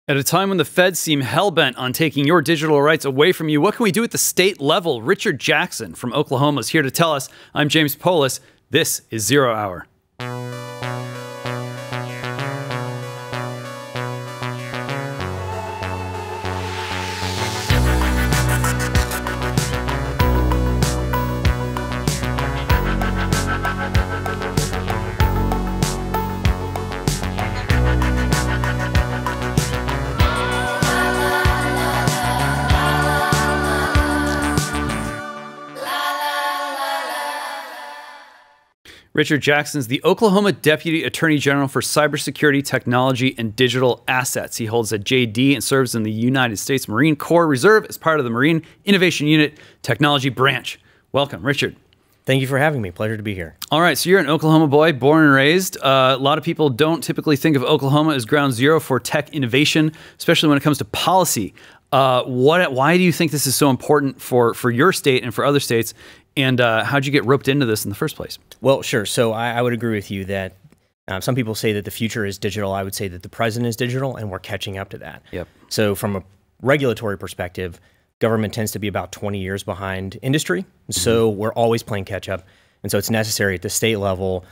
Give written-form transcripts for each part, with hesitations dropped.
At a time when the feds seem hell-bent on taking your digital rights away from you, what can we do at the state level? Richard Jackson from Oklahoma is here to tell us. I'm James Poulos. This is Zero Hour. Richard Jackson is the Oklahoma Deputy Attorney General for Cybersecurity, Technology, and Digital Assets. He holds a JD and serves in the United States Marine Corps Reserve as part of the Marine Innovation Unit Technology Branch. Welcome, Richard. Thank you for having me. Pleasure to be here. All right, so you're an Oklahoma boy, born and raised. A lot of people don't typically think of Oklahoma as ground zero for tech innovation, especially when it comes to policy. Why do you think this is so important for your state and for other states? And how'd you get roped into this in the first place? Well, sure. So I would agree with you that some people say that the future is digital. I would say that the present is digital, and we're catching up to that. Yep. So from a regulatory perspective, government tends to be about 20 years behind industry. So we're always playing catch up. And so it's necessary at the state level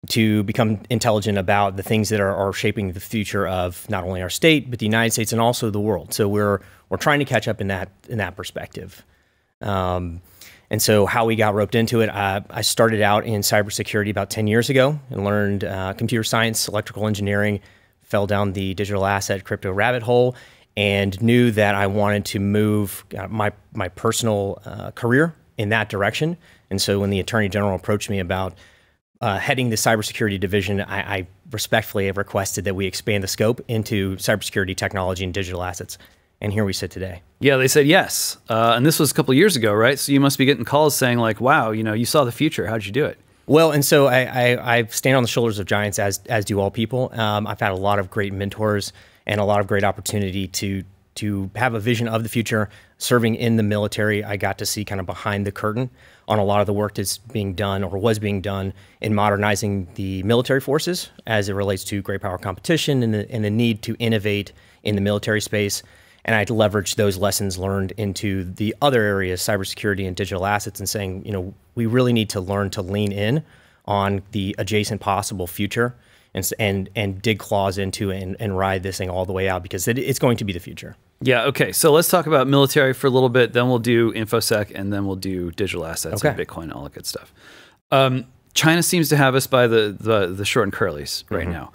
to become intelligent about the things that are shaping the future of not only our state, but the United States and also the world. So we're trying to catch up in that perspective. And so how we got roped into it, I started out in cybersecurity about 10 years ago and learned computer science, electrical engineering, fell down the digital asset crypto rabbit hole, and knew that I wanted to move my personal career in that direction. And so when the Attorney General approached me about heading the cybersecurity division, I respectfully have requested that we expand the scope into cybersecurity, technology, and digital assets. And here we sit today. Yeah, they said yes. And this was a couple of years ago, right? So you must be getting calls saying like, wow, you saw the future. How'd you do it? Well, and so I stand on the shoulders of giants, as do all people. I've had a lot of great mentors and a lot of great opportunity to have a vision of the future. Serving in the military, I got to see kind of behind the curtain on a lot of the work that's being done or was being done in modernizing the military forces as it relates to great power competition and the need to innovate in the military space. And I'd leverage those lessons learned into the other areas, cybersecurity and digital assets, and saying, we really need to learn to lean in on the adjacent possible future and dig claws into it and ride this thing all the way out, because it's going to be the future. Yeah, okay. So let's talk about military for a little bit, then we'll do InfoSec, and then we'll do digital assets and Bitcoin and all that good stuff. China seems to have us by the short and curlies right now.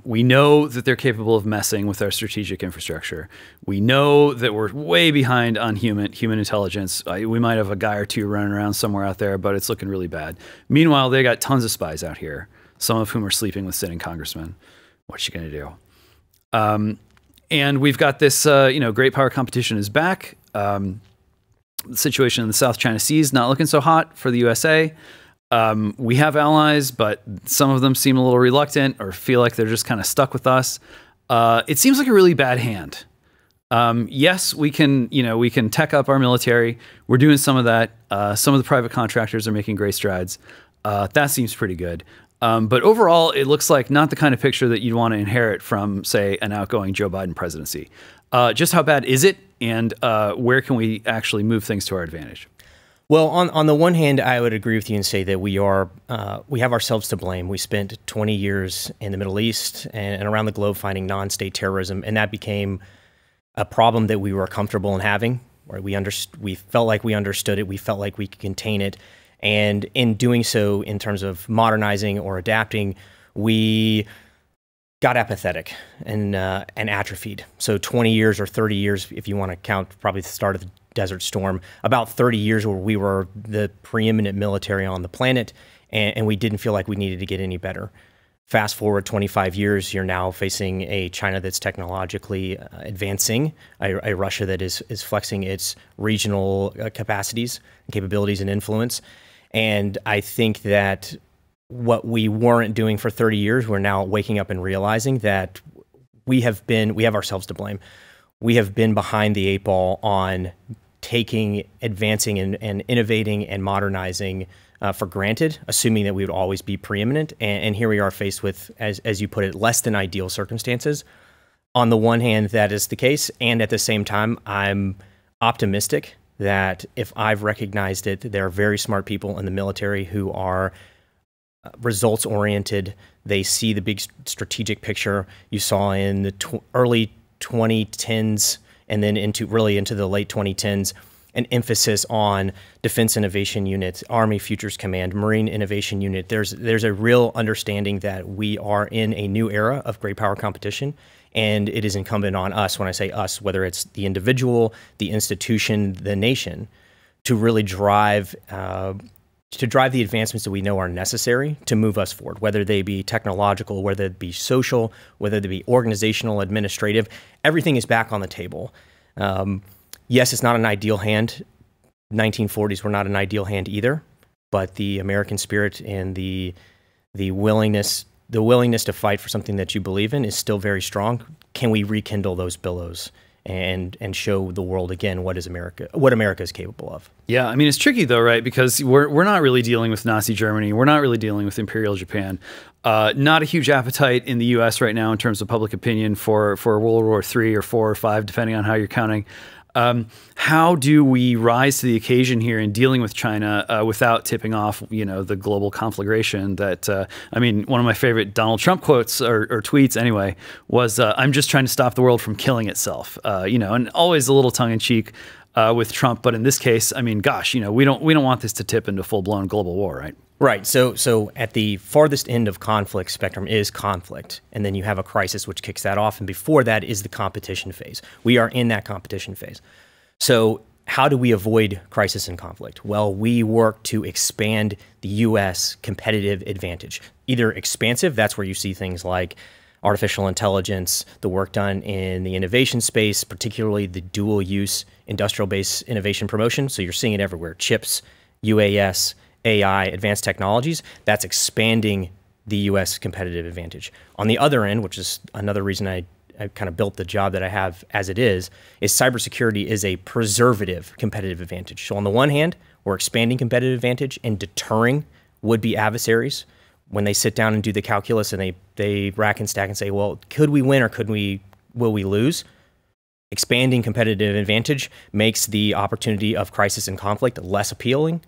We know that they're capable of messing with our strategic infrastructure. We know that we're way behind on human intelligence. We might have a guy or two running around somewhere out there, but it's looking really bad. Meanwhile, they got tons of spies out here, some of whom are sleeping with sitting congressmen. What's you going to do? And we've got this, great power competition is back. The situation in the South China Sea is not looking so hot for the USA. We have allies, but some of them seem a little reluctant or feel like they're just kind of stuck with us. It seems like a really bad hand. Yes, we can tech up our military. We're doing some of that. Some of the private contractors are making great strides. That seems pretty good. But overall, it looks like not the kind of picture that you'd want to inherit from, say, an outgoing Joe Biden presidency. Just how bad is it? And where can we actually move things to our advantage? Well, on the one hand, I would agree with you and say that we have ourselves to blame. We spent 20 years in the Middle East and around the globe fighting non-state terrorism, and that became a problem that we were comfortable in having. Right? We felt like we understood it. We felt like we could contain it, and in doing so, in terms of modernizing or adapting, we got apathetic and atrophied. So 20 years or 30 years, if you want to count, probably the start of the Desert Storm, about 30 years where we were the preeminent military on the planet, and we didn't feel like we needed to get any better. Fast forward 25 years, you're now facing a China that's technologically advancing, a Russia that is flexing its regional capacities, capabilities, and influence. And I think that what we weren't doing for 30 years, we're now waking up and realizing that we have ourselves to blame. We have been behind the eight ball on advancing and innovating and modernizing for granted, assuming that we would always be preeminent. And here we are faced with, as you put it, less than ideal circumstances. On the one hand, that is the case. And at the same time, I'm optimistic that if I've recognized it, there are very smart people in the military who are results oriented. They see the big strategic picture. You saw in the early 2010s and then into the late 2010s, an emphasis on Defense Innovation Unit, Army Futures Command, Marine Innovation Unit. There's a real understanding that we are in a new era of great power competition, and it is incumbent on us, when I say us, whether it's the individual, the institution, the nation, to really drive the advancements that we know are necessary to move us forward, whether they be technological, whether it be social, whether they be organizational, administrative. Everything is back on the table. Yes, it's not an ideal hand. 1940s were not an ideal hand either, but the American spirit and the willingness to fight for something that you believe in is still very strong. Can we rekindle those billows and show the world again what America is capable of? Yeah, I mean, it's tricky though, right? Because we're not really dealing with Nazi Germany. We're not really dealing with Imperial Japan. Not a huge appetite in the U.S. right now in terms of public opinion for World War III or 4 or 5, depending on how you're counting. How do we rise to the occasion here in dealing with China without tipping off, the global conflagration that, I mean, one of my favorite Donald Trump quotes or tweets anyway was, I'm just trying to stop the world from killing itself, and always a little tongue in cheek with Trump. But in this case, I mean, gosh, we don't want this to tip into full blown global war, right? Right. So at the farthest end of conflict spectrum is conflict. And then you have a crisis which kicks that off. And before that is the competition phase. We are in that competition phase. So how do we avoid crisis and conflict? Well, we work to expand the U.S. competitive advantage. Either expansive, that's where you see things like artificial intelligence, the work done in the innovation space, particularly the dual use industrial base innovation promotion. So you're seeing it everywhere. Chips, UAS, AI, advanced technologies, that's expanding the U.S. competitive advantage. On the other end, which is another reason I kind of built the job that I have as it is cybersecurity is a preservative competitive advantage. So on the one hand, we're expanding competitive advantage and deterring would-be adversaries when they sit down and do the calculus and they rack and stack and say, well, could we win or will we lose? Expanding competitive advantage makes the opportunity of crisis and conflict less appealing.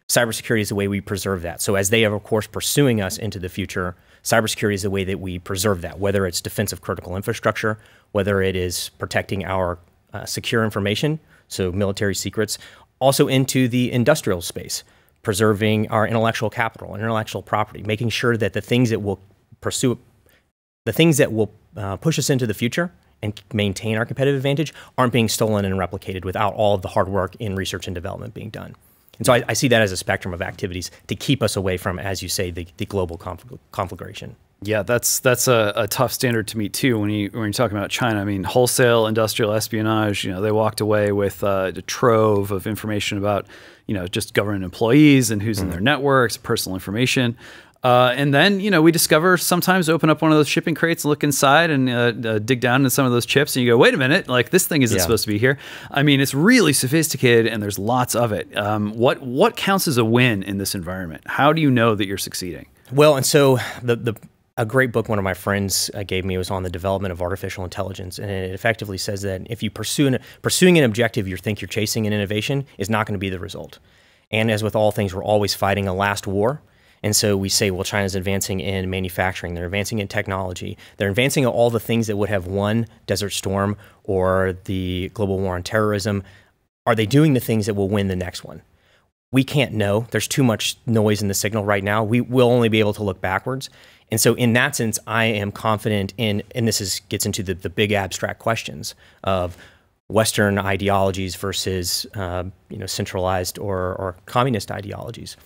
Cybersecurity is the way we preserve that. So as they are, of course, pursuing us into the future, cybersecurity is the way that we preserve that, whether it's defense of critical infrastructure, whether it is protecting our secure information, so military secrets, also into the industrial space, preserving our intellectual capital, intellectual property, making sure that the things that will push us into the future and maintain our competitive advantage aren't being stolen and replicated without all of the hard work in research and development being done. And so I see that as a spectrum of activities to keep us away from, as you say, the global conflagration. Yeah, that's a tough standard to meet too. When you're talking about China, I mean, wholesale industrial espionage. They walked away with a trove of information about just government employees and who's in their networks, personal information. And then, we discover sometimes open up one of those shipping crates and look inside and dig down into some of those chips and you go, wait a minute, like this thing isn't supposed to be here. I mean, it's really sophisticated and there's lots of it. What counts as a win in this environment? How do you know that you're succeeding? Well, and so a great book one of my friends gave me was on the development of artificial intelligence. And it effectively says that if you pursuing an objective you think you're chasing in innovation is not going to be the result. And as with all things, we're always fighting a last war. And so we say, well, China's advancing in manufacturing, they're advancing in technology, they're advancing in all the things that would have won Desert Storm or the global war on terrorism. Are they doing the things that will win the next one? We can't know. There's too much noise in the signal right now. We will only be able to look backwards. And so in that sense, I am confident in, and this gets into the big abstract questions of Western ideologies versus centralized or communist ideologies.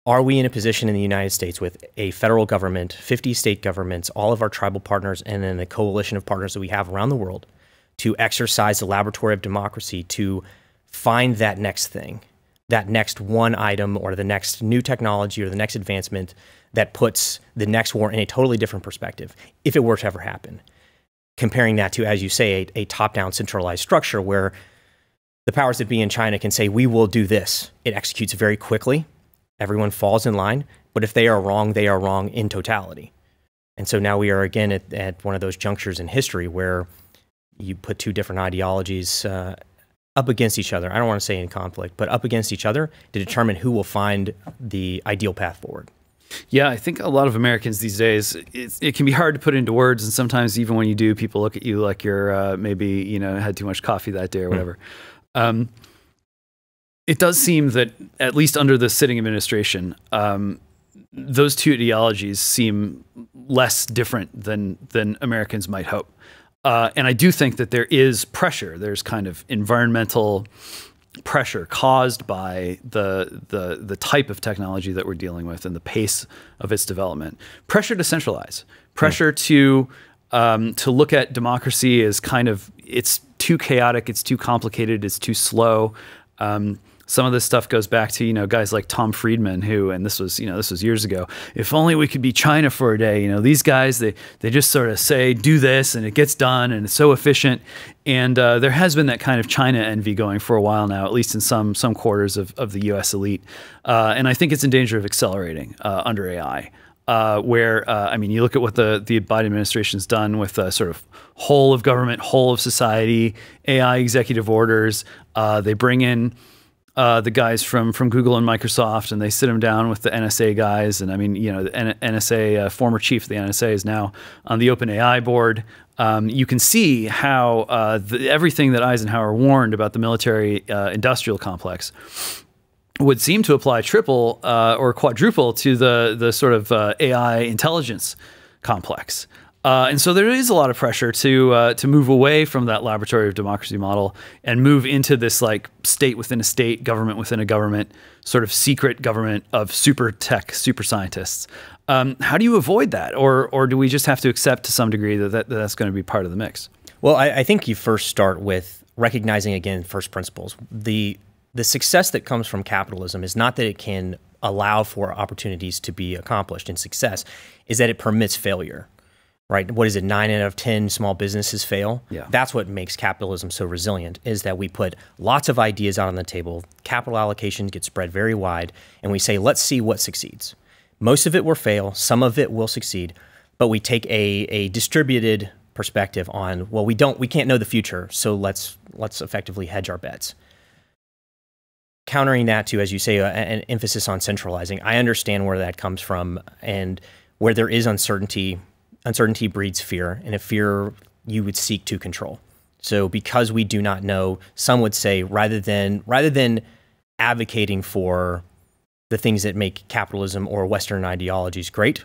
Are we in a position in the United States with a federal government, 50 state governments, all of our tribal partners, and then the coalition of partners that we have around the world to exercise the laboratory of democracy to find that next thing, that next one item or the next new technology or the next advancement that puts the next war in a totally different perspective, if it were to ever happen? Comparing that to, as you say, a top-down centralized structure where the powers that be in China can say, we will do this. It executes very quickly. Everyone falls in line, but if they are wrong in totality. And so now we are again at one of those junctures in history where you put two different ideologies up against each other. I don't want to say in conflict, but up against each other to determine who will find the ideal path forward. Yeah, I think a lot of Americans these days, it can be hard to put into words. And sometimes even when you do, people look at you like you're maybe, you know, had too much coffee that day or whatever. It does seem that at least under the sitting administration, those two ideologies seem less different than Americans might hope. And I do think that there is pressure. There's kind of environmental pressure caused by the type of technology that we're dealing with and the pace of its development. Pressure to centralize. Pressure to look at democracy as kind of, it's too chaotic, it's too complicated, it's too slow. Some of this stuff goes back to, you know, guys like Tom Friedman, who, and this was years ago, if only we could be China for a day. You know, these guys, they just sort of say, do this, and it gets done, and it's so efficient. And there has been that kind of China envy going for a while now, at least in some quarters of the U.S. elite. And I think it's in danger of accelerating under AI. Where, I mean, you look at what the Biden administration's done with sort of whole of government, whole of society, AI executive orders. They bring in the guys from Google and Microsoft, and they sit them down with the NSA guys. And I mean, you know, the NSA, former chief of the NSA is now on the OpenAI board. You can see how everything that Eisenhower warned about the military industrial complex would seem to apply triple or quadruple to the sort of AI intelligence complex. And so there is a lot of pressure to move away from that laboratory of democracy model and move into this like state within a state, government within a government, sort of secret government of super tech, super scientists. How do you avoid that? Or do we just have to accept to some degree that's going to be part of the mix? Well, I think you first start with recognizing, again, first principles. The success that comes from capitalism is not that it can allow for opportunities to be accomplished, and success is that it permits failure. Right? What is it? 9 out of 10 small businesses fail. Yeah. That's what makes capitalism so resilient, is that we put lots of ideas out on the table, capital allocations get spread very wide, and we say, let's see what succeeds. Most of it will fail, some of it will succeed, but we take a distributed perspective on, well, we can't know the future, so let's effectively hedge our bets. Countering that to, as you say, an emphasis on centralizing. I understand where that comes from, and where there is uncertainty breeds fear, and a fear you would seek to control. So because we do not know, some would say rather than advocating for the things that make capitalism or Western ideologies great,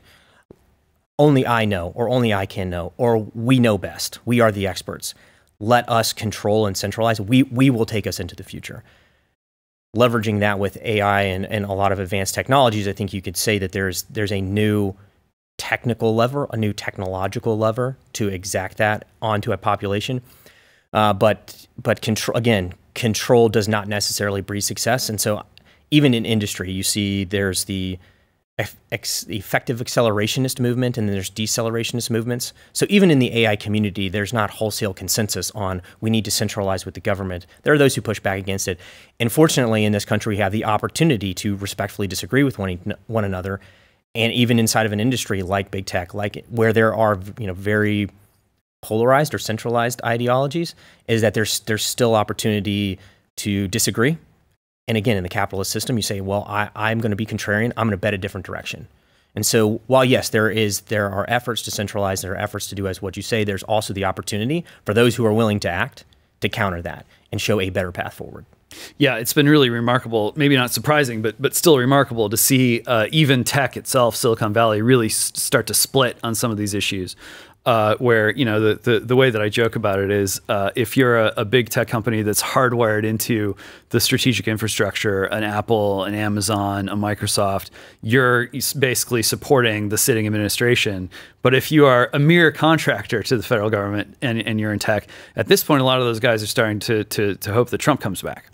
only I know, or only I can know, or we know best. We are the experts. Let us control and centralize. We will take us into the future. Leveraging that with AI and a lot of advanced technologies, I think you could say that there's a new technical lever, a new technological lever to exact that onto a population. But control does not necessarily breed success. And so even in industry, you see there's the effective accelerationist movement, and then there's decelerationist movements. So even in the AI community, there's not wholesale consensus on we need to centralize with the government. There are those who push back against it. And fortunately, in this country, we have the opportunity to respectfully disagree with one another. And even inside of an industry like big tech, like where there are very polarized or centralized ideologies, is that there's still opportunity to disagree. And again, in the capitalist system, you say, well, I'm going to be contrarian. I'm going to bet a different direction. And so while yes, there are efforts to centralize, there are efforts to do as what you say, there's also the opportunity for those who are willing to act to counter that and show a better path forward. Yeah, it's been really remarkable, maybe not surprising, but still remarkable to see even tech itself, Silicon Valley, really start to split on some of these issues. Where, you know, the way that I joke about it is if you're a big tech company that's hardwired into the strategic infrastructure, an Apple, an Amazon, a Microsoft, you're basically supporting the sitting administration. But if you are a mere contractor to the federal government and you're in tech, at this point, a lot of those guys are starting to hope that Trump comes back.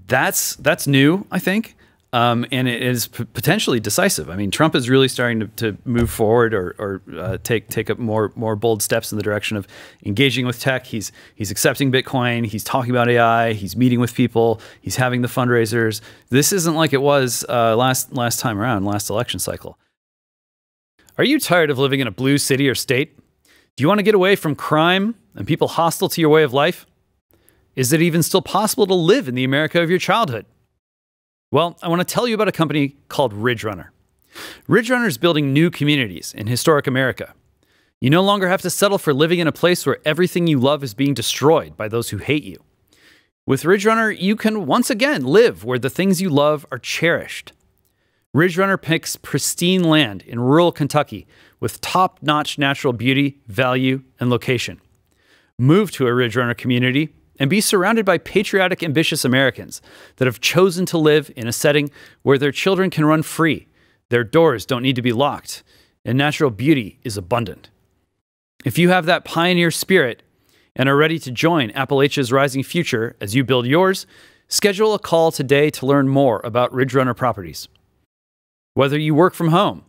That's new, I think. And it is potentially decisive. I mean, Trump is really starting to move forward or take up more bold steps in the direction of engaging with tech. He's accepting Bitcoin. He's talking about AI. He's meeting with people. He's having the fundraisers. This isn't like it was last time around, last election cycle. Are you tired of living in a blue city or state? Do you want to get away from crime and people hostile to your way of life? Is it even still possible to live in the America of your childhood? Well, I want to tell you about a company called RidgeRunner. RidgeRunner is building new communities in historic America. You no longer have to settle for living in a place where everything you love is being destroyed by those who hate you. With RidgeRunner, you can once again live where the things you love are cherished. RidgeRunner picks pristine land in rural Kentucky with top-notch natural beauty, value, and location. Move to a RidgeRunner community and be surrounded by patriotic, ambitious Americans that have chosen to live in a setting where their children can run free, their doors don't need to be locked, and natural beauty is abundant. If you have that pioneer spirit and are ready to join Appalachia's rising future as you build yours, schedule a call today to learn more about RidgeRunner properties. Whether you work from home,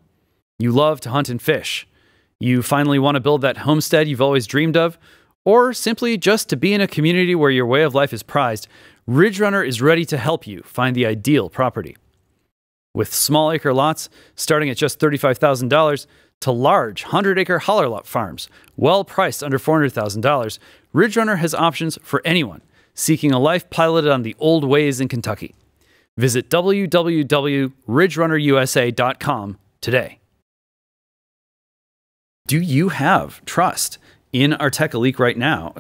you love to hunt and fish, you finally want to build that homestead you've always dreamed of, or simply just to be in a community where your way of life is prized, RidgeRunner is ready to help you find the ideal property. With small acre lots starting at just $35,000 to large 100-acre holler lot farms, well priced under $400,000, RidgeRunner has options for anyone seeking a life piloted on the old ways in Kentucky. Visit www.ridgerunnerusa.com today. Do you have trust in our tech elite right now,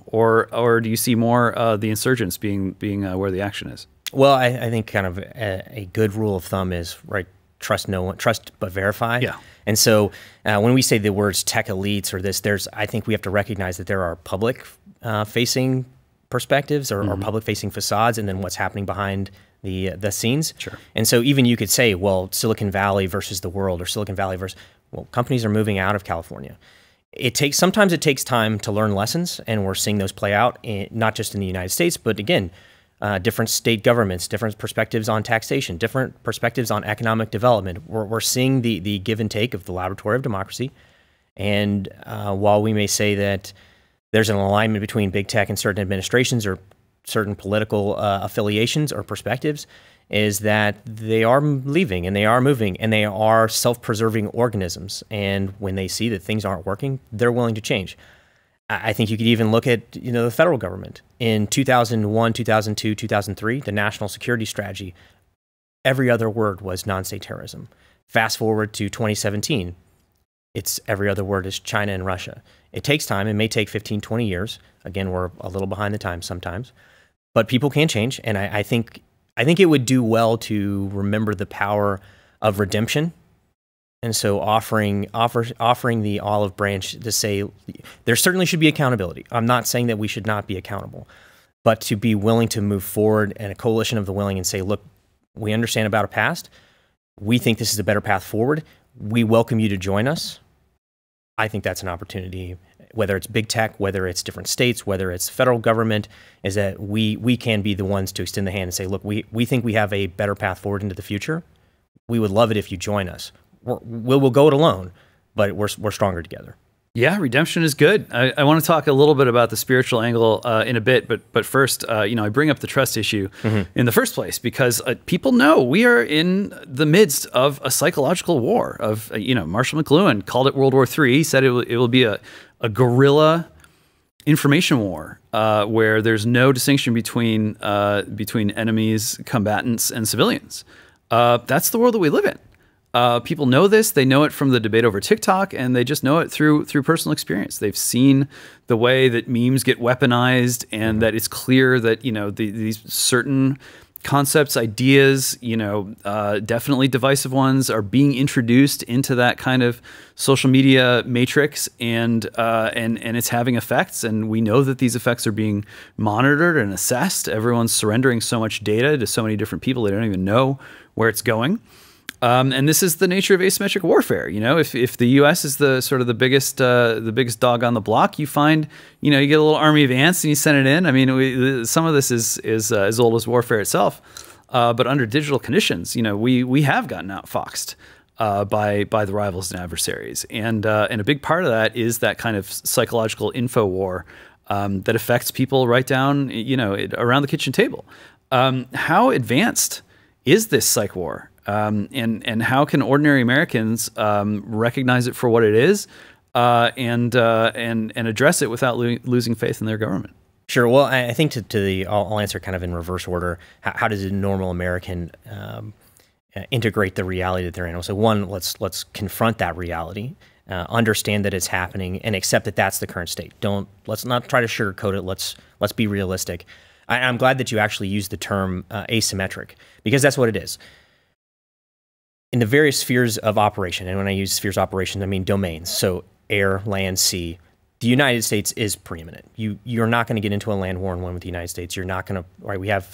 or do you see more the insurgents being where the action is? Well, I think kind of a good rule of thumb is, right, trust no one, trust but verify. Yeah. And so when we say the words tech elites or this, I think we have to recognize that there are public facing perspectives or public facing facades, and then what's happening behind the scenes. Sure. And so even you could say, well, Silicon Valley versus the world, or Silicon Valley versus, well, companies are moving out of California. Sometimes it takes time to learn lessons, and we're seeing those play out not just in the United States, but again, different state governments, different perspectives on taxation, different perspectives on economic development. We're seeing the give and take of the laboratory of democracy. And while we may say that there's an alignment between big tech and certain administrations or certain political affiliations or perspectives, is that they are leaving and they are moving and they are self-preserving organisms. And when they see that things aren't working, they're willing to change. I think you could even look at the federal government. In 2001, 2002, 2003, the national security strategy, every other word was non-state terrorism. Fast forward to 2017, it's every other word is China and Russia. It takes time. It may take 15, 20 years. Again, we're a little behind the times sometimes, but people can change. And I think it would do well to remember the power of redemption. And so offering the olive branch to say there certainly should be accountability. I'm not saying that we should not be accountable, but to be willing to move forward and a coalition of the willing and say, look, we understand about a past. We think this is a better path forward. We welcome you to join us. I think that's an opportunity, whether it's big tech, whether it's different states, whether it's federal government, is that we can be the ones to extend the hand and say, look, we think we have a better path forward into the future. We would love it if you join us. We'll go it alone, but we're stronger together. Yeah, redemption is good. I want to talk a little bit about the spiritual angle in a bit, but first, I bring up the trust issue in the first place because people know we are in the midst of a psychological war. Marshall McLuhan called it World War III. He said it will be a guerrilla information war where there's no distinction between enemies, combatants, and civilians. That's the world that we live in. People know this. They know it from the debate over TikTok, and they just know it through personal experience. They've seen the way that memes get weaponized, and that it's clear that these certain concepts, ideas, definitely divisive ones, are being introduced into that kind of social media matrix, and it's having effects. And we know that these effects are being monitored and assessed. Everyone's surrendering so much data to so many different people they don't even know where it's going. And this is the nature of asymmetric warfare. If the U.S. is the biggest dog on the block, you find, you get a little army of ants and you send it in. I mean, some of this is as old as warfare itself. But under digital conditions, we have gotten outfoxed by the rivals and adversaries, and a big part of that is that kind of psychological info war that affects people right down, around the kitchen table. How advanced is this psych war? and how can ordinary Americans recognize it for what it is, and address it without losing faith in their government? Sure. Well, I think I'll answer kind of in reverse order. How does a normal American integrate the reality that they're in? So one, let's confront that reality, understand that it's happening, and accept that that's the current state. Let's not try to sugarcoat it. Let's be realistic. I'm glad that you actually used the term asymmetric, because that's what it is. In the various spheres of operation, and when I use spheres of operation, I mean domains. So air, land, sea. The United States is preeminent. You're not going to get into a land war and win with the United States. You're not going to, right? We have,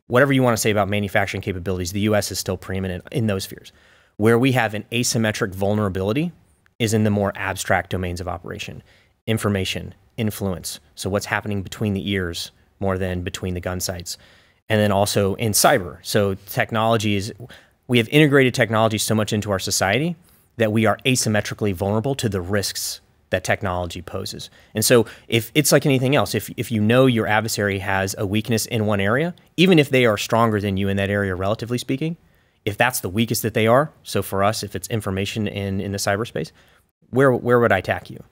whatever you want to say about manufacturing capabilities, the U.S. is still preeminent in those spheres. Where we have an asymmetric vulnerability is in the more abstract domains of operation. Information, influence. So what's happening between the ears more than between the gun sights. And then also in cyber. So we have integrated technology so much into our society that we are asymmetrically vulnerable to the risks that technology poses. And so if it's like anything else, if you know your adversary has a weakness in one area, even if they are stronger than you in that area, relatively speaking, if that's the weakest that they are, so for us, if it's information in the cyberspace, where would I attack you?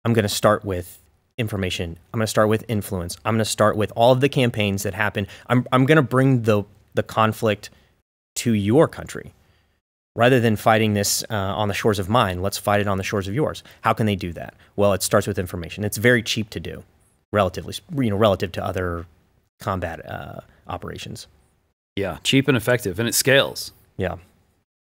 I'm going to start with information. I'm going to start with influence. I'm going to start with all of the campaigns that happen. I'm going to bring the conflict to your country. Rather than fighting this on the shores of mine, let's fight it on the shores of yours. How can they do that? Well, it starts with information. It's very cheap to do, relative to other combat operations. Yeah, cheap and effective, and it scales. Yeah.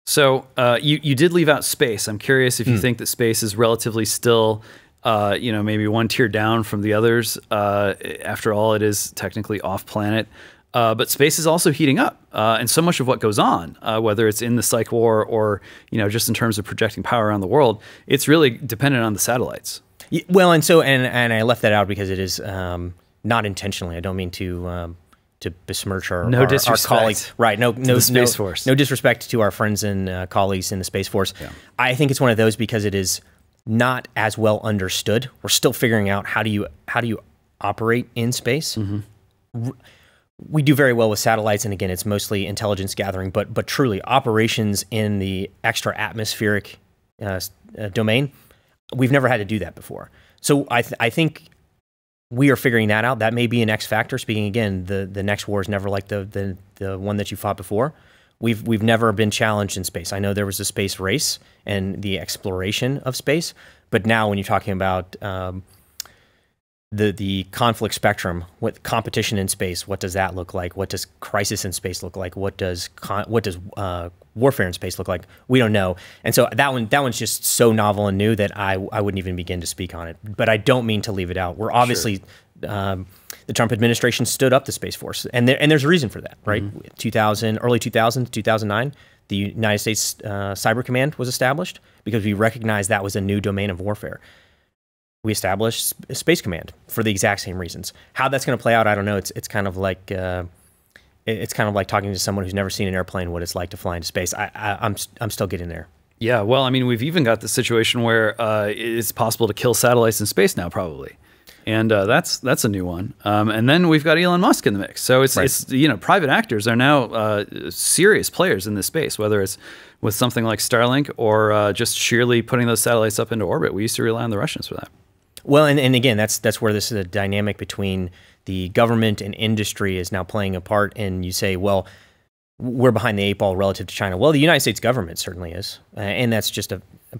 So you did leave out space. I'm curious if you think that space is relatively still, maybe one tier down from the others. After all, it is technically off planet. But space is also heating up, and so much of what goes on, whether it's in the psych war or just in terms of projecting power around the world, it's really dependent on the satellites. Yeah, well, and I left that out because it is not intentionally. I don't mean to besmirch our colleagues. Right? No, Space Force. No disrespect to our friends and colleagues in the Space Force. Yeah. I think it's one of those because it is not as well understood. We're still figuring out how do you operate in space. Mm-hmm. We do very well with satellites, and again, it's mostly intelligence gathering, but truly operations in the extra atmospheric domain, we've never had to do that before. So I think we are figuring that out. That may be an X factor. Speaking again, the next war is never like the one that you fought before. We've never been challenged in space. I know there was a space race and the exploration of space, but now when you're talking about the conflict spectrum, what competition in space, what does that look like? What does crisis in space look like? What does warfare in space look like? We don't know. And so that one's just so novel and new that I wouldn't even begin to speak on it. But I don't mean to leave it out. We're obviously, the Trump administration stood up the Space Force, and there's a reason for that, right? Mm-hmm. Early 2000s, 2009, the United States Cyber Command was established because we recognized that was a new domain of warfare. We established Space Command for the exact same reasons. How that's going to play out, I don't know. It's kind of like talking to someone who's never seen an airplane, what it's like to fly into space. I'm still getting there. Yeah, well, I mean, we've even got the situation where it's possible to kill satellites in space now, probably, and that's a new one. And then we've got Elon Musk in the mix. So it's private actors are now serious players in this space, whether it's with something like Starlink or just sheerly putting those satellites up into orbit. We used to rely on the Russians for that. Well, and again, that's where this is a dynamic between the government and industry is now playing a part. And you say, well, we're behind the eight ball relative to China. Well, the United States government certainly is, and that's just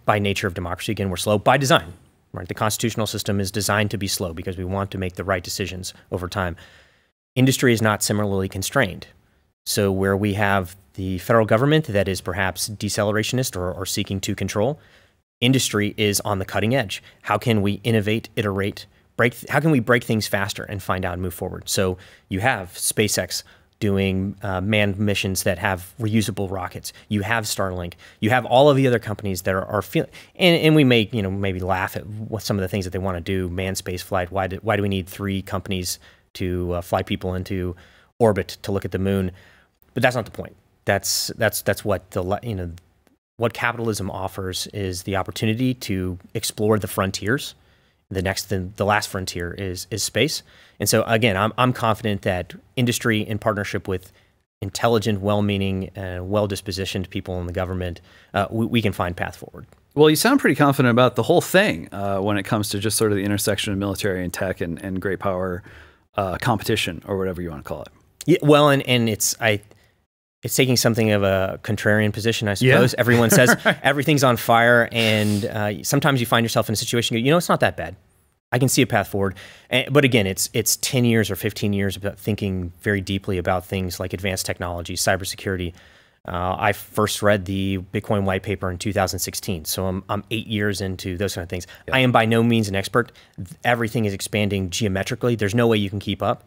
by nature of democracy. Again, we're slow by design. Right? The constitutional system is designed to be slow because we want to make the right decisions over time. Industry is not similarly constrained. So where we have the federal government that is perhaps decelerationist or seeking to control, industry is on the cutting edge. How can we innovate, iterate, how can we break things faster and find out and move forward? So you have SpaceX doing manned missions that have reusable rockets. You have Starlink. You have all of the other companies that are feeling, and we may maybe laugh at what some of the things that they want to do. Manned space flight. Why do we need 3 companies to fly people into orbit to look at the moon? But that's not the point. That's what what capitalism offers is the opportunity to explore the frontiers. The last frontier is space. And so again, I'm confident that industry in partnership with intelligent, well-meaning, well-dispositioned people in the government, we can find path forward. Well, you sound pretty confident about the whole thing when it comes to just sort of the intersection of military and tech and great power competition, or whatever you want to call it. Yeah, well, and it's taking something of a contrarian position, I suppose. Yeah. Everyone says everything's on fire, and sometimes you find yourself in a situation, you know, it's not that bad. I can see a path forward. But again, it's 10 years or 15 years about thinking very deeply about things like advanced technology, cybersecurity. I first read the Bitcoin white paper in 2016, so I'm 8 years into those kind of things. Yeah. I am by no means an expert. Everything is expanding geometrically. There's no way you can keep up.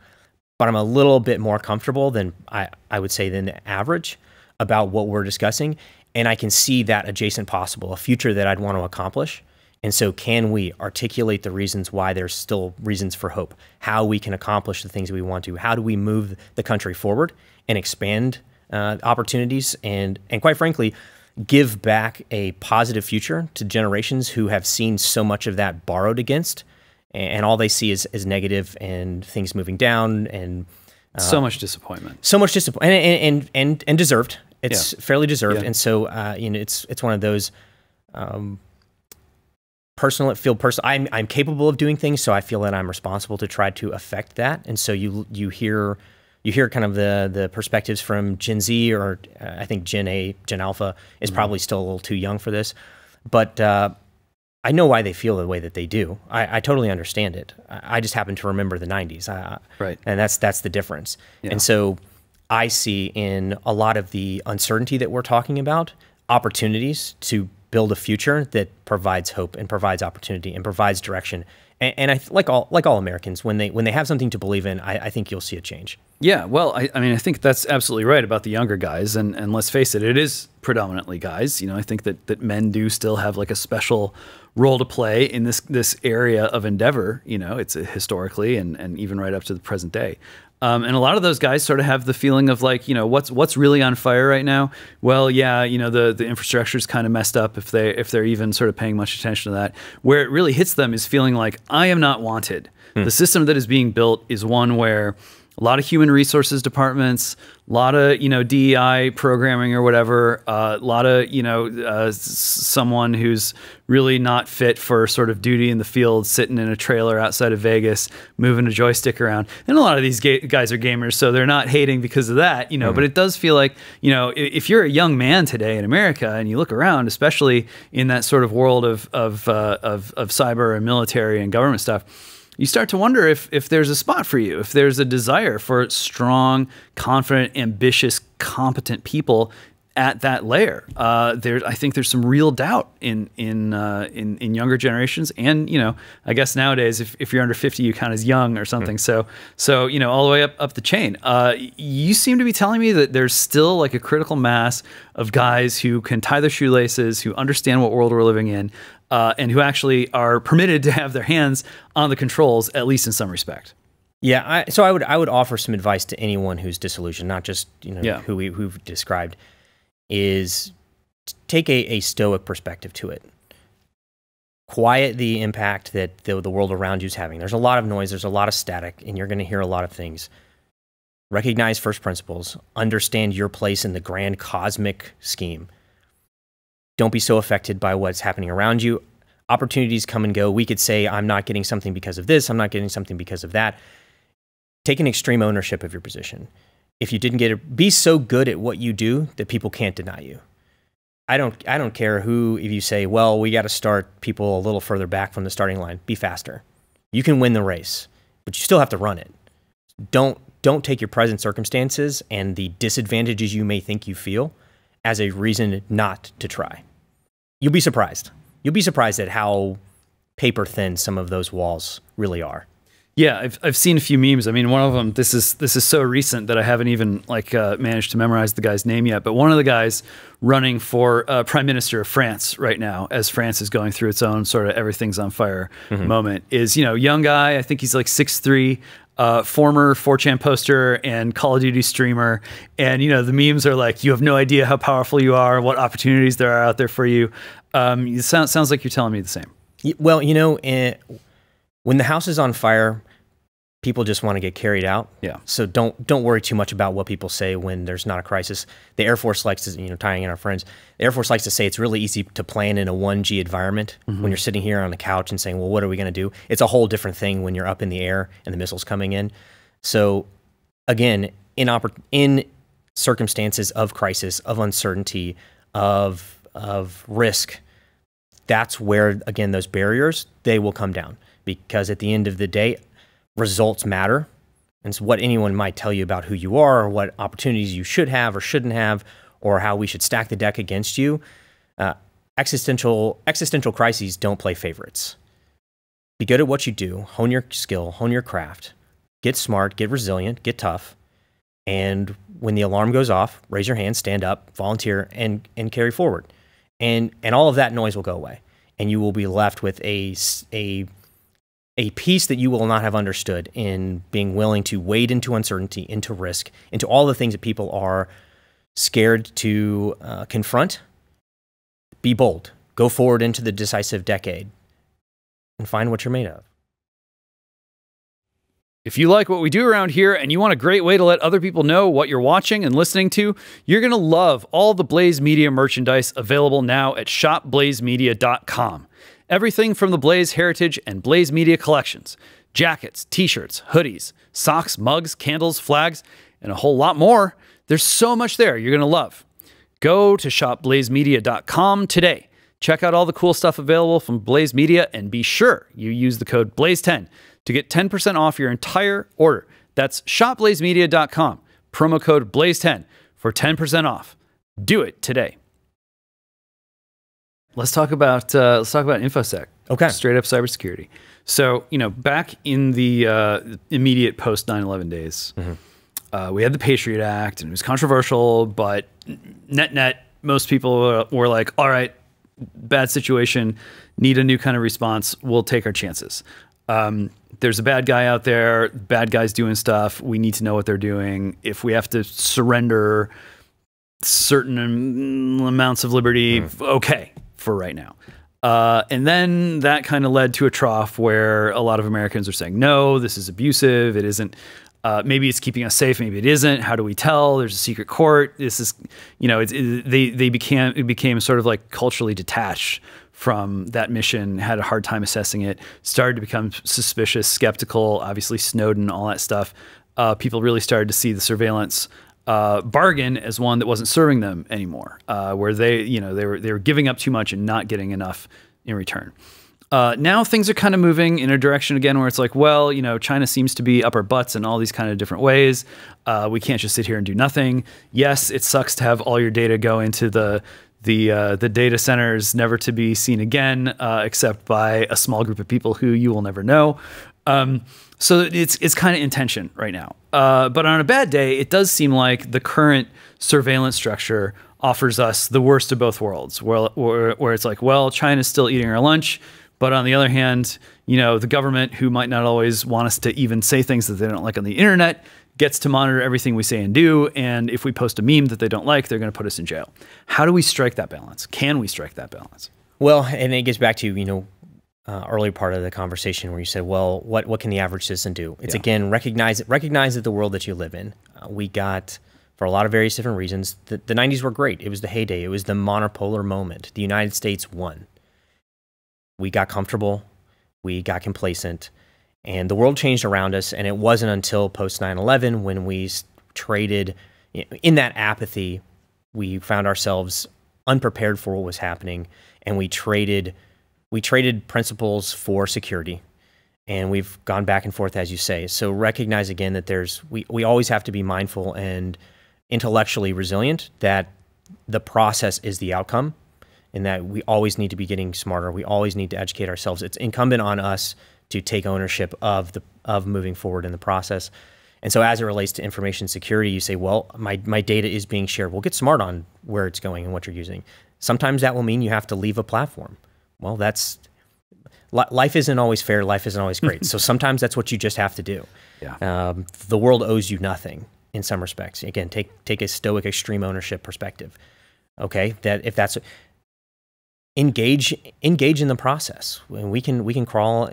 But I'm a little bit more comfortable than I would say than the average about what we're discussing. And I can see that adjacent possible, a future that I'd want to accomplish. And so can we articulate the reasons why there's still reasons for hope, how we can accomplish the things we want to, how do we move the country forward and expand opportunities and quite frankly, give back a positive future to generations who have seen so much of that borrowed against, and all they see is negative and things moving down and so much disappointment. So much disappointment and deserved. It's fairly deserved. And so you know, it's one of those personal. I'm capable of doing things, so I feel that I'm responsible to try to affect that. And so you hear kind of the perspectives from Gen Z, or I think Gen Alpha is probably still a little too young for this, but I know why they feel the way that they do. I totally understand it. I just happen to remember the 90s, right? And that's the difference. Yeah. And so I see in a lot of the uncertainty that we're talking about opportunities to build a future that provides hope and provides opportunity and provides direction. And I like all Americans, when they have something to believe in, I think you'll see a change. Yeah, well, I mean, I think that's absolutely right about the younger guys, and let's face it, it is predominantly guys. You know, I think that men do still have like a special role to play in this area of endeavor. You know, it's historically and even right up to the present day. And a lot of those guys sort of have the feeling of like, you know, what's really on fire right now? Well, yeah, you know, the infrastructure is kind of messed up if they're even sort of paying much attention to that. Where it really hits them is feeling like, I am not wanted. The system that is being built is one where a lot of human resources departments, a lot of, you know, DEI programming or whatever, a lot of, you know, someone who's really not fit for sort of duty in the field, sitting in a trailer outside of Vegas, moving a joystick around. And a lot of these guys are gamers, so they're not hating because of that, you know, but it does feel like, you know, if you're a young man today in America and you look around, especially in that sort of world of cyber and military and government stuff, you start to wonder if there's a spot for you, if there's a desire for strong, confident, ambitious, competent people at that layer. I think there's some real doubt in younger generations, and you know, I guess nowadays, if you're under 50, you count as young or something. So you know, all the way up the chain. You seem to be telling me that there's still like a critical mass of guys who can tie their shoelaces, who understand what world we're living in. And who actually are permitted to have their hands on the controls, at least in some respect. Yeah, so I would offer some advice to anyone who's disillusioned, not just who we've described, is take a stoic perspective to it. Quiet the impact that the world around you is having. There's a lot of noise, there's a lot of static, and you're going to hear a lot of things. Recognize first principles. Understand your place in the grand cosmic scheme. Don't be so affected by what's happening around you. Opportunities come and go. We could say, I'm not getting something because of this. I'm not getting something because of that. Take an extreme ownership of your position. If you didn't get it, be so good at what you do that people can't deny you. I don't care who, if you say, well, we got to start people a little further back from the starting line. Be faster. You can win the race, but you still have to run it. Don't take your present circumstances and the disadvantages you may think you feel as a reason not to try. You'll be surprised. You'll be surprised at how paper thin some of those walls really are. Yeah, I've seen a few memes. I mean, one of them, this is so recent that I haven't even like managed to memorize the guy's name yet. But one of the guys running for Prime Minister of France right now, as France is going through its own sort of everything's on fire moment, is, you know, young guy. I think he's like 6'3". Former 4chan poster and Call of Duty streamer. And, you know, the memes are like, you have no idea how powerful you are, what opportunities there are out there for you. It sounds like you're telling me the same. Well, you know, when the house is on fire, people just want to get carried out. Yeah. So don't worry too much about what people say when there's not a crisis. The Air Force likes to, you know, tying in our friends, the Air Force likes to say it's really easy to plan in a 1G environment when you're sitting here on the couch and saying, well, what are we going to do? It's a whole different thing when you're up in the air and the missiles coming in. So again, in circumstances of crisis, of uncertainty, of risk, that's where, again, those barriers, they will come down, because at the end of the day, results matter. And so what anyone might tell you about who you are, or what opportunities you should have or shouldn't have, or how we should stack the deck against you, existential crises don't play favorites. Be good at what you do, hone your skill, hone your craft, get smart, get resilient, get tough. And when the alarm goes off, raise your hand, stand up, volunteer, and carry forward. And all of that noise will go away. And you will be left with a piece that you will not have understood in being willing to wade into uncertainty, into risk, into all the things that people are scared to confront. Be bold. Go forward into the decisive decade and find what you're made of. If you like what we do around here and you want a great way to let other people know what you're watching and listening to, you're going to love all the Blaze Media merchandise available now at shopblazemedia.com. Everything from the Blaze Heritage and Blaze Media collections: jackets, t-shirts, hoodies, socks, mugs, candles, flags, and a whole lot more. There's so much there you're going to love. Go to shopblazemedia.com today. Check out all the cool stuff available from Blaze Media, and be sure you use the code BLAZE10 to get 10% off your entire order. That's shopblazemedia.com. Promo code BLAZE10 for 10% off. Do it today. Let's talk about InfoSec. Okay. Straight up cybersecurity. So, you know, back in the immediate post 9/11 days, we had the Patriot Act, and it was controversial, but net, most people were like, all right, bad situation, need a new kind of response, we'll take our chances. There's a bad guy out there, bad guys doing stuff, we need to know what they're doing. If we have to surrender certain amounts of liberty, okay, for right now. And then that kind of led to a trough where a lot of Americans are saying, no, this is abusive, it isn't. Maybe it's keeping us safe, maybe it isn't. How do we tell? There's a secret court. This is, you know, it became sort of like culturally detached from that mission, had a hard time assessing it, started to become suspicious, skeptical, obviously Snowden, all that stuff. People really started to see the surveillance bargain as one that wasn't serving them anymore, where they were giving up too much and not getting enough in return. Now things are kind of moving in a direction again where it's like, well, you know, China seems to be up our butts in all these kind of different ways. We can't just sit here and do nothing. Yes, it sucks to have all your data go into the data centers, never to be seen again, except by a small group of people who you will never know. So it's kind of in tension right now. But on a bad day, it does seem like the current surveillance structure offers us the worst of both worlds, where it's like, well, China's still eating our lunch, but on the other hand, you know, the government, who might not always want us to even say things that they don't like on the internet, gets to monitor everything we say and do. And if we post a meme that they don't like, they're going to put us in jail. How do we strike that balance? Can we strike that balance? Well, and it gets back to, you know, earlier part of the conversation where you said, well, what can the average citizen do? It's again, recognize that the world that you live in, we got, for a lot of various different reasons, the 90s were great. It was the heyday. It was the monopolar moment. The United States won. We got comfortable. We got complacent. And the world changed around us. And it wasn't until post 9/11 when we traded, in that apathy, we found ourselves unprepared for what was happening. And we traded principles for security. And we've gone back and forth, as you say. So recognize again that we always have to be mindful and intellectually resilient, that the process is the outcome, and that we always need to be getting smarter. We always need to educate ourselves. It's incumbent on us to take ownership of moving forward in the process. And so as it relates to information security, you say, well, my data is being shared. Well, get smart on where it's going and what you're using. Sometimes that will mean you have to leave a platform. Well, life isn't always fair. Life isn't always great. So sometimes that's what you just have to do. Yeah. The world owes you nothing in some respects. Again, take a stoic extreme ownership perspective. Okay, engage in the process. We can crawl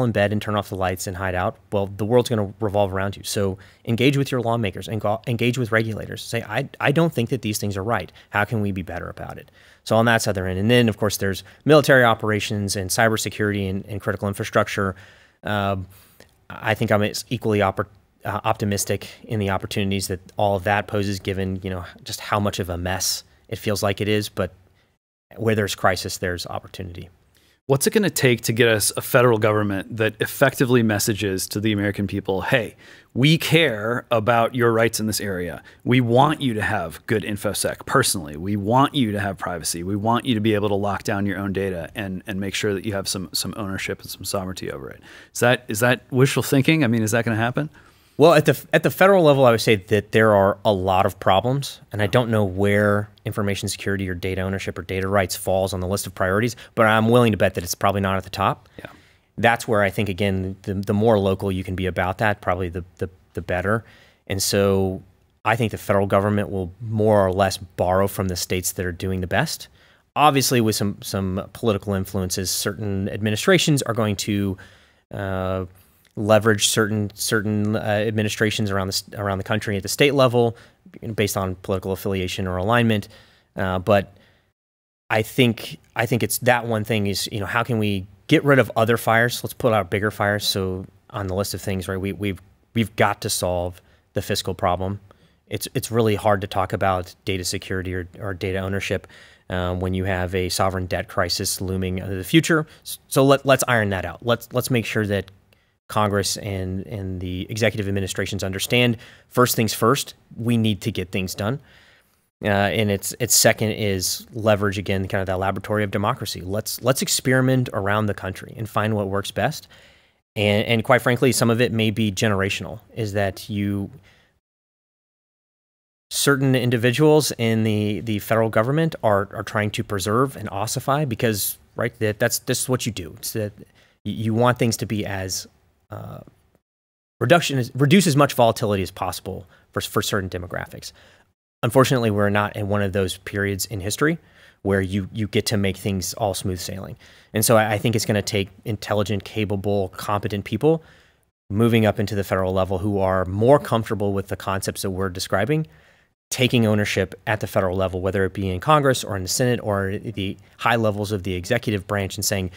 in bed and turn off the lights and hide out. Well, the world's going to revolve around you. So engage with your lawmakers and engage with regulators. Say, I don't think that these things are right. How can we be better about it? So on that other end, and then of course there's military operations and cybersecurity and critical infrastructure. I think I'm equally optimistic in the opportunities that all of that poses, given just how much of a mess it feels like it is. But where there's crisis, there's opportunity. What's it going to take to get us a federal government that effectively messages to the American people, hey, we care about your rights in this area. We want you to have good InfoSec personally. We want you to have privacy. We want you to be able to lock down your own data and make sure that you have some ownership and some sovereignty over it. Is that wishful thinking? I mean, is that going to happen? Well, at the federal level, I would say that there are a lot of problems, and I don't know where information security or data ownership or data rights falls on the list of priorities, but I'm willing to bet that it's probably not at the top. Yeah. That's where I think, again, the more local you can be about that, probably the better. And so I think the federal government will more or less borrow from the states that are doing the best. Obviously, with some political influences, certain administrations are going to leverage certain administrations around the country at the state level, based on political affiliation or alignment. But I think it's that one thing is, how can we get rid of other fires? Let's put out bigger fires. So on the list of things, right, we've got to solve the fiscal problem. It's really hard to talk about data security or data ownership when you have a sovereign debt crisis looming in the future. So let's iron that out. Let's make sure that Congress and the executive administrations understand, first things first, we need to get things done. And its second is leverage, again, kind of that laboratory of democracy. Let's experiment around the country and find what works best. And quite frankly, some of it may be generational, is that certain individuals in the federal government are trying to preserve and ossify because, right, that's what you do. It's that you want things to be as reduce as much volatility as possible for certain demographics. Unfortunately, we're not in one of those periods in history where you get to make things all smooth sailing. And so I think it's going to take intelligent, capable, competent people moving up into the federal level who are more comfortable with the concepts that we're describing, taking ownership at the federal level, whether it be in Congress or in the Senate or the high levels of the executive branch, and saying,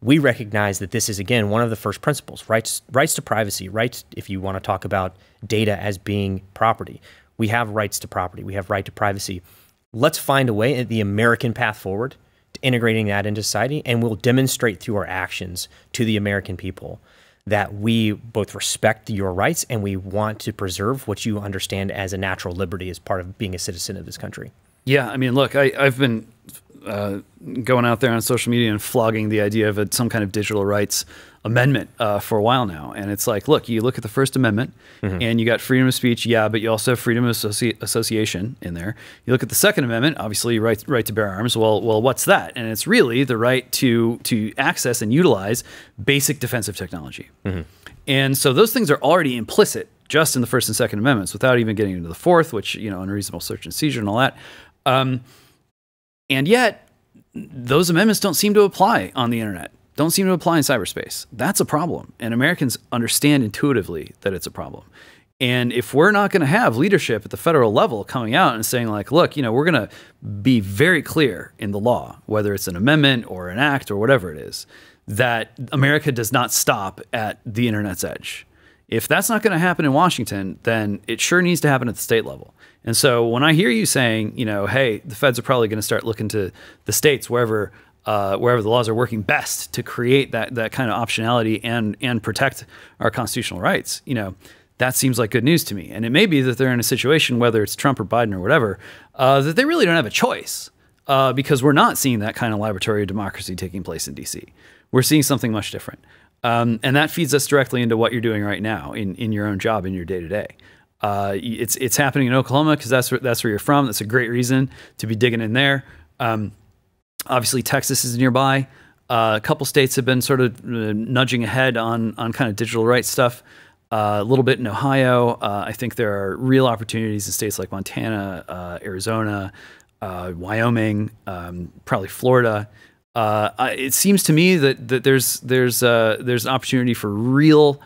we recognize that this is, again, one of the first principles, rights to privacy, rights, if you want to talk about data as being property. We have rights to property. We have right to privacy. Let's find a way, the American path forward, to integrating that into society, and we'll demonstrate through our actions to the American people that we both respect your rights and we want to preserve what you understand as a natural liberty as part of being a citizen of this country. Yeah, I mean, look, I've been going out there on social media and flogging the idea of some kind of digital rights amendment for a while now. And it's like, look, you look at the First Amendment and you got freedom of speech, yeah, but you also have freedom of association in there. You look at the Second Amendment, obviously right to bear arms. Well, what's that? And it's really the right to access and utilize basic defensive technology. And so those things are already implicit just in the First and Second Amendments without even getting into the Fourth, which, unreasonable search and seizure and all that. And yet, those amendments don't seem to apply on the internet, don't seem to apply in cyberspace. That's a problem. And Americans understand intuitively that it's a problem. And if we're not going to have leadership at the federal level coming out and saying, like, look, we're going to be very clear in the law, whether it's an amendment or an act or whatever it is, that America does not stop at the internet's edge. If that's not going to happen in Washington, then it sure needs to happen at the state level. And so when I hear you saying, hey, the feds are probably going to start looking to the states wherever the laws are working best to create that kind of optionality and protect our constitutional rights, that seems like good news to me. And it may be that they're in a situation, whether it's Trump or Biden or whatever, that they really don't have a choice because we're not seeing that kind of laboratory of democracy taking place in D.C. We're seeing something much different. And that feeds us directly into what you're doing right now in your own job, in your day-to-day. It's happening in Oklahoma because that's where you're from. That's a great reason to be digging in there. Obviously, Texas is nearby. A couple states have been sort of nudging ahead on kind of digital rights stuff. A little bit in Ohio. I think there are real opportunities in states like Montana, Arizona, Wyoming, probably Florida. It seems to me that there's an opportunity for real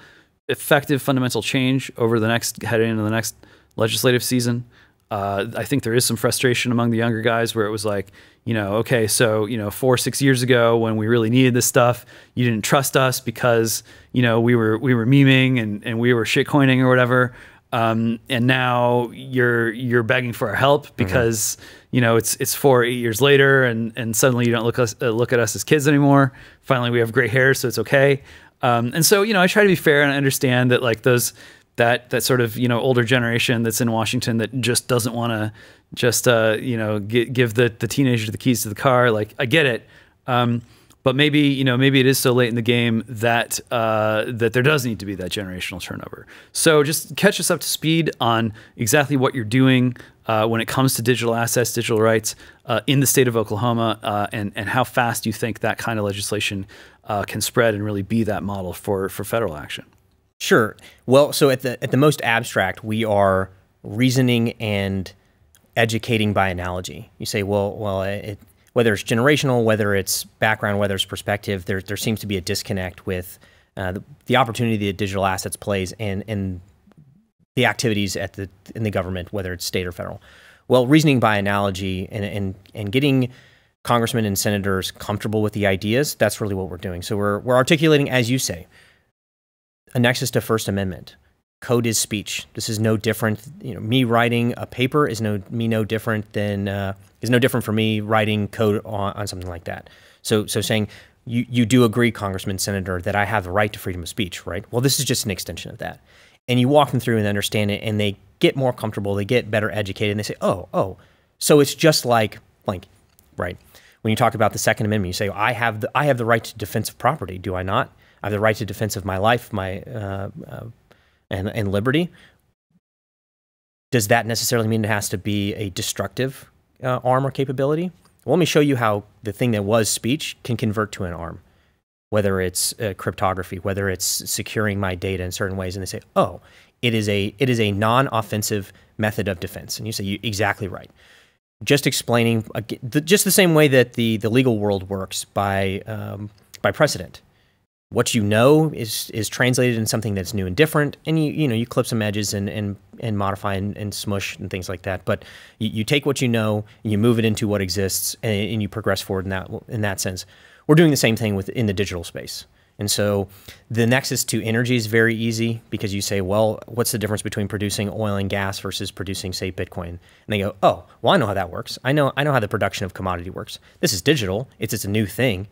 effective fundamental change over heading into the next legislative season. I think there is some frustration among the younger guys where it was like, okay, so 4-6 years ago when we really needed this stuff, you didn't trust us because we were memeing and we were shitcoining or whatever. And now you're begging for our help because it's 4 or 8 years later, and suddenly you don't look at us as kids anymore. Finally, we have gray hair, so it's okay. And so I try to be fair, and I understand that like that sort of older generation that's in Washington that just doesn't want to just give the teenager the keys to the car. Like I get it. But maybe it is so late in the game that that there does need to be that generational turnover. So just catch us up to speed on exactly what you're doing when it comes to digital assets, digital rights in the state of Oklahoma, and how fast you think that kind of legislation can spread and really be that model for federal action. Sure. Well, so at the most abstract, we are reasoning and educating by analogy. You say, whether it's generational, whether it's background, whether it's perspective, there seems to be a disconnect with the opportunity that digital assets plays and the activities in the government, whether it's state or federal. Well, reasoning by analogy and getting congressmen and senators comfortable with the ideas, that's really what we're doing. So we're articulating, as you say, a nexus to First Amendment. Code is speech. This is no different. Me writing a paper is no different for me writing code on something like that. So saying you do agree, Congressman, Senator, that I have the right to freedom of speech, right? Well, this is just an extension of that. And you walk them through and understand it, and they get more comfortable, they get better educated, and they say, oh, so it's just like blank, right? When you talk about the Second Amendment, you say, I have the right to defense of property, do I not? I have the right to defense of my life, and liberty. Does that necessarily mean it has to be a destructive arm or capability? Well, let me show you how the thing that was speech can convert to an arm, whether it's cryptography, whether it's securing my data in certain ways. And they say, oh, it is a non-offensive method of defense. And you say, you're exactly right. Just explaining, just the same way that the legal world works by precedent. What you know is translated in something that's new and different, and you clip some edges and modify and smush and things like that. But you take what you know, and you move it into what exists, and you progress forward in that sense. We're doing the same thing in the digital space. And so the nexus to energy is very easy because you say, well, what's the difference between producing oil and gas versus producing, say, Bitcoin? And they go, oh, well, I know how that works. I know how the production of commodity works. This is digital. It's a new thing.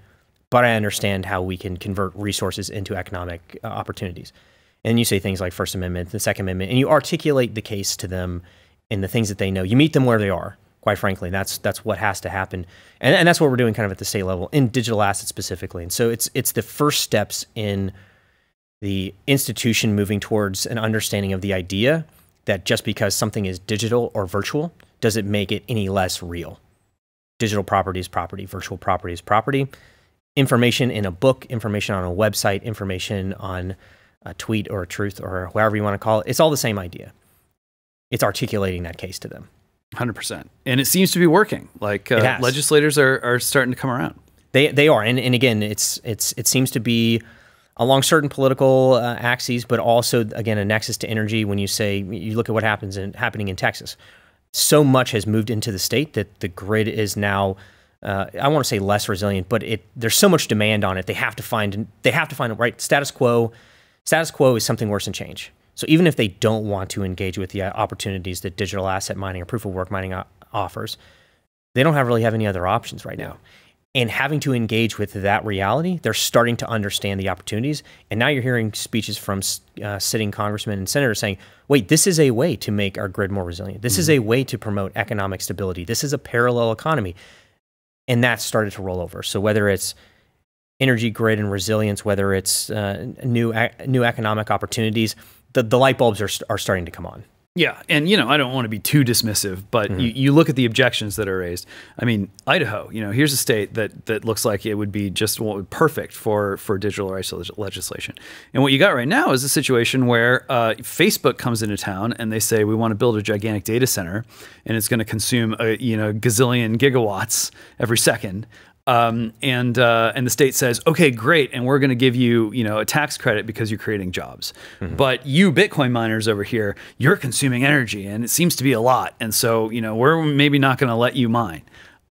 But I understand how we can convert resources into economic opportunities. And you say things like First Amendment, the Second Amendment, and you articulate the case to them in the things that they know. You meet them where they are, quite frankly. That's what has to happen. And that's what we're doing kind of at the state level, in digital assets specifically. And so it's the first steps in the institution moving towards an understanding of the idea that just because something is digital or virtual doesn't make it any less real. Digital property is property. Virtual property is property. Information in a book, information on a website, information on a tweet or a truth or however you want to call it, it's all the same idea. It's articulating that case to them. 100%. And it seems to be working. Like legislators are starting to come around. They are. And again, it seems to be along certain political axes, but also, again, a nexus to energy. When you look at what happening in Texas, so much has moved into the state that the grid is now, I want to say less resilient, but there's so much demand on it. They have to find it right. Status quo is something worse than change. So even if they don't want to engage with the opportunities that digital asset mining or proof of work mining offers, they don't really have any other options right now. And having to engage with that reality, they're starting to understand the opportunities. And now you're hearing speeches from sitting congressmen and senators saying, wait, this is a way to make our grid more resilient. This is a way to promote economic stability. This is a parallel economy. And that's started to roll over. So whether it's energy grid and resilience, whether it's new economic opportunities, the light bulbs are starting to come on. Yeah, and I don't want to be too dismissive, but you look at the objections that are raised. I mean, Idaho, here's a state that looks like it would be just perfect for digital rights legislation. And what you got right now is a situation where Facebook comes into town and they say we want to build a gigantic data center, and it's going to consume a gazillion gigawatts every second. and the state says, okay, great, and we're going to give you, a tax credit because you're creating jobs. But you Bitcoin miners over here, you're consuming energy, and it seems to be a lot, and so we're maybe not going to let you mine.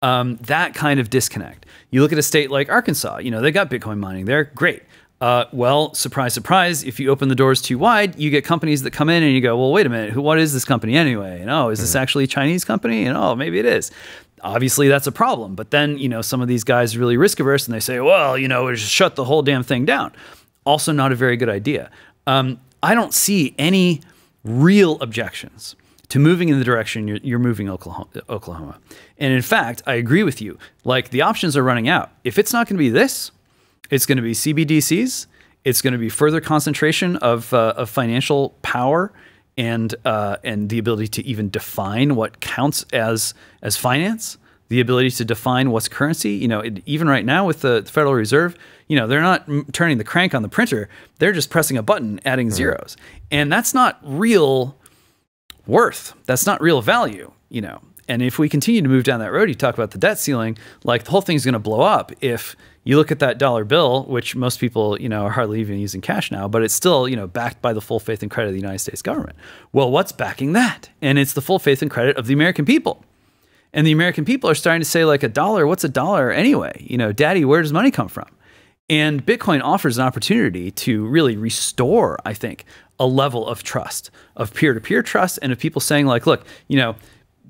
That kind of disconnect. You look at a state like Arkansas, they got Bitcoin mining there, great. Well, surprise, surprise, if you open the doors too wide, you get companies that come in and you go, well, wait a minute, what is this company anyway? And oh, is this actually a Chinese company? And oh, maybe it is. Obviously, that's a problem. But then, some of these guys are really risk averse and they say, well, just shut the whole damn thing down. Also not a very good idea. I don't see any real objections to moving in the direction you're moving Oklahoma. And in fact, I agree with you. Like, the options are running out. If it's not going to be this, it's going to be CBDCs. It's going to be further concentration of financial power and the ability to even define what counts as finance, the ability to define what's currency. Even right now with the Federal Reserve, they're not turning the crank on the printer. They're just pressing a button, adding zeros. And that's not real worth. That's not real value, And if we continue to move down that road, you talk about the debt ceiling, like the whole thing's going to blow up if you look at that dollar bill, which most people, are hardly even using cash now, but it's still, backed by the full faith and credit of the United States government. Well, what's backing that? And it's the full faith and credit of the American people. And the American people are starting to say, like, a dollar, what's a dollar anyway? Daddy, where does money come from? And Bitcoin offers an opportunity to really restore, I think, a level of trust, of peer-to-peer trust, and of people saying, like, look,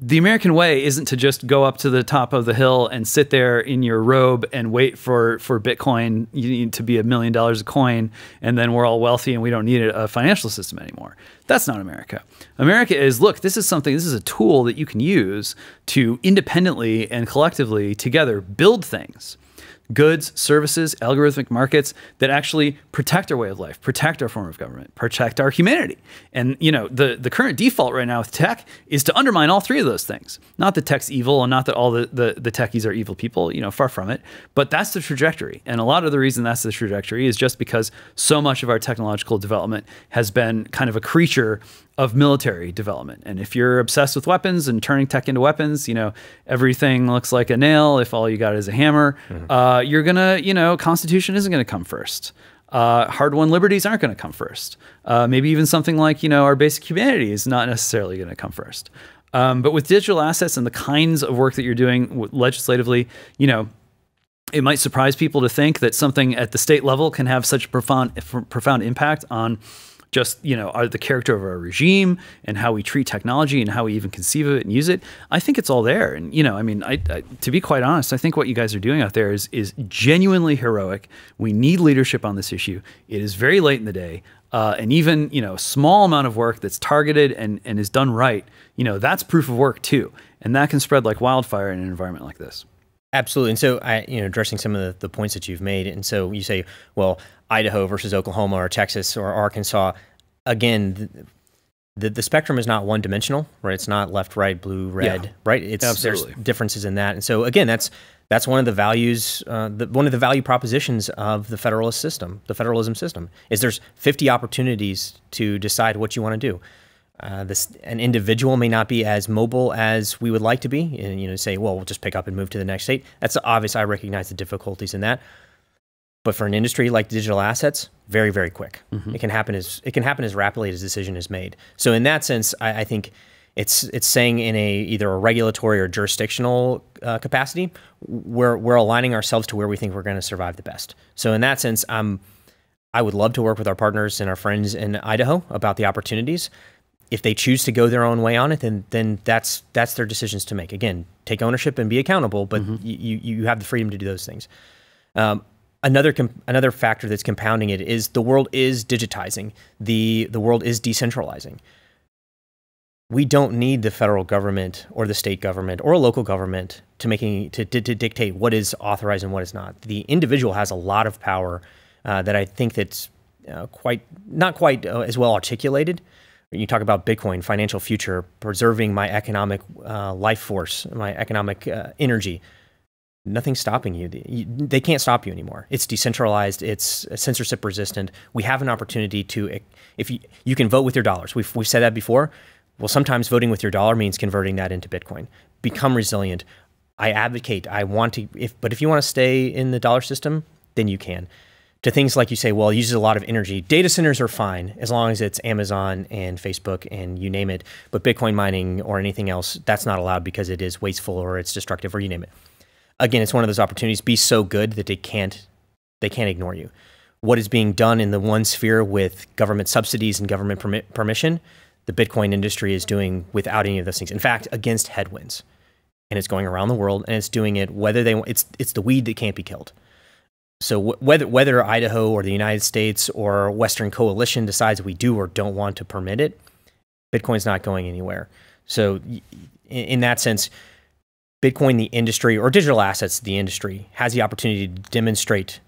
the American way isn't to just go up to the top of the hill and sit there in your robe and wait for Bitcoin to be $1 million a coin, and then we're all wealthy and we don't need a financial system anymore. That's not America. America is, look, this is a tool that you can use to independently and collectively together build things. Goods, services, algorithmic markets that actually protect our way of life, protect our form of government, protect our humanity. And the current default right now with tech is to undermine all three of those things. Not that tech's evil and not that all the techies are evil people, far from it, but that's the trajectory. And a lot of the reason that's the trajectory is just because so much of our technological development has been kind of a creature of military development. And if you're obsessed with weapons and turning tech into weapons, everything looks like a nail if all you got is a hammer. You're gonna, Constitution isn't gonna come first. Hard-won liberties aren't gonna come first. Maybe even something like, our basic humanity is not necessarily gonna come first. But with digital assets and the kinds of work that you're doing legislatively, it might surprise people to think that something at the state level can have such profound impact on just, the character of our regime and how we treat technology and how we even conceive of it and use it. I think it's all there. And, to be quite honest, I think what you guys are doing out there is genuinely heroic. We need leadership on this issue. It is very late in the day. And even, a small amount of work that's targeted and is done right, that's proof of work too. And that can spread like wildfire in an environment like this. Absolutely. And so, addressing some of the points that you've made. And so you say, well, Idaho versus Oklahoma or Texas or Arkansas. Again, the spectrum is not one-dimensional, right? It's not left, right, blue, red, right? There's differences in that. And so, again, that's one of the values, one of the value propositions of the federalism system, is there's 50 opportunities to decide what you want to do. An individual may not be as mobile as we would like to be, and say, well, we'll just pick up and move to the next state. That's obvious. I recognize the difficulties in that. But for an industry like digital assets, very, very quick. It can happen as rapidly as a decision is made. So in that sense, I think it's saying in either a regulatory or jurisdictional capacity, we're aligning ourselves to where we think we're going to survive the best. So in that sense, I would love to work with our partners and our friends in Idaho about the opportunities. If they choose to go their own way on it, then that's their decisions to make. Again, take ownership and be accountable, but you have the freedom to do those things. Another factor that's compounding it is the world is digitizing. The world is decentralizing. We don't need the federal government or the state government or a local government to dictate what is authorized and what is not. The individual has a lot of power that I think that's not quite as well articulated. You talk about Bitcoin, financial future, preserving my economic life force, my economic energy. Nothing's stopping you. They can't stop you anymore. It's decentralized. It's censorship resistant. We have an opportunity to, if you can vote with your dollars. We've said that before. Well, sometimes voting with your dollar means converting that into Bitcoin. Become resilient. I advocate, I want to, but if you want to stay in the dollar system, then you can. To things like you say, well, it uses a lot of energy. Data centers are fine as long as it's Amazon and Facebook and you name it. But Bitcoin mining or anything else, that's not allowed because it is wasteful or it's destructive or you name it. Again, it's one of those opportunities. Be so good that they can't ignore you. What is being done in the one sphere with government subsidies and government permission, the Bitcoin industry is doing without any of those things. In fact, against headwinds. And it's going around the world and it's doing it whether they, it's the weed that can't be killed. So whether Idaho or the United States or Western coalition decides we do or don't want to permit it, Bitcoin's not going anywhere. So in that sense, Bitcoin, the industry, or digital assets, the industry, has the opportunity to demonstrate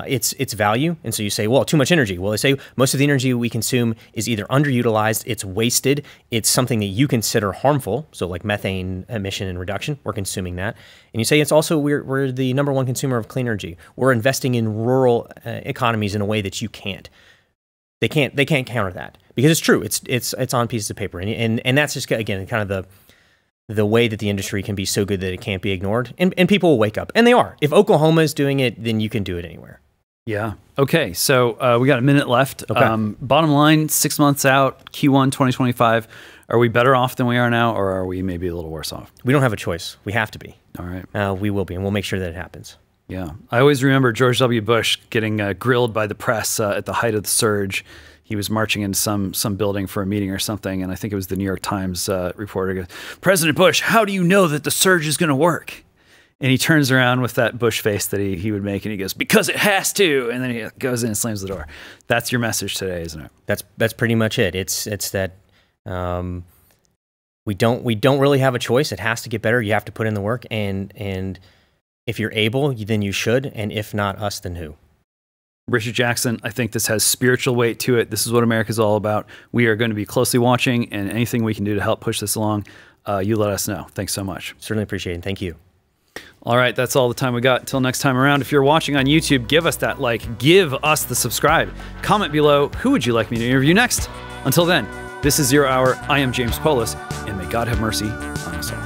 its value. And so you say, well, too much energy. Well, they say most of the energy we consume is either underutilized, it's wasted, it's something that you consider harmful. So like methane emission and reduction, we're consuming that. And you say it's also, we're the #1 consumer of clean energy. We're investing in rural economies in a way that you can't. They can't counter that because it's true. It's on pieces of paper. And that's just, again, kind of the way that the industry can be so good that it can't be ignored. And people will wake up. And they are. If Oklahoma is doing it, then you can do it anywhere. Yeah. Okay. So we got a minute left. Okay. Bottom line, 6 months out, Q1 2025. Are we better off than we are now, or are we maybe a little worse off? We don't have a choice. We have to be. All right. We will be, and we'll make sure that it happens. Yeah. I always remember George W. Bush getting grilled by the press at the height of the surge. He was marching into some building for a meeting or something, and I think it was the New York Times reporter goes, "President Bush, how do you know that the surge is going to work?" And he turns around with that Bush face that he would make, and he goes, "Because it has to." And then he goes in and slams the door. That's your message today, isn't it? That's pretty much it. It's that we don't really have a choice. It has to get better. You have to put in the work, and if you're able, then you should, and if not us, then who? Richard Jackson, I think this has spiritual weight to it. This is what America's all about. We are going to be closely watching, and anything we can do to help push this along, you let us know. Thanks so much. Certainly appreciate it. Thank you. All right, that's all the time we got. Until next time around, if you're watching on YouTube, give us that like, give us the subscribe. Comment below, who would you like me to interview next? Until then, this is Zero Hour. I am James Poulos, and may God have mercy on us all.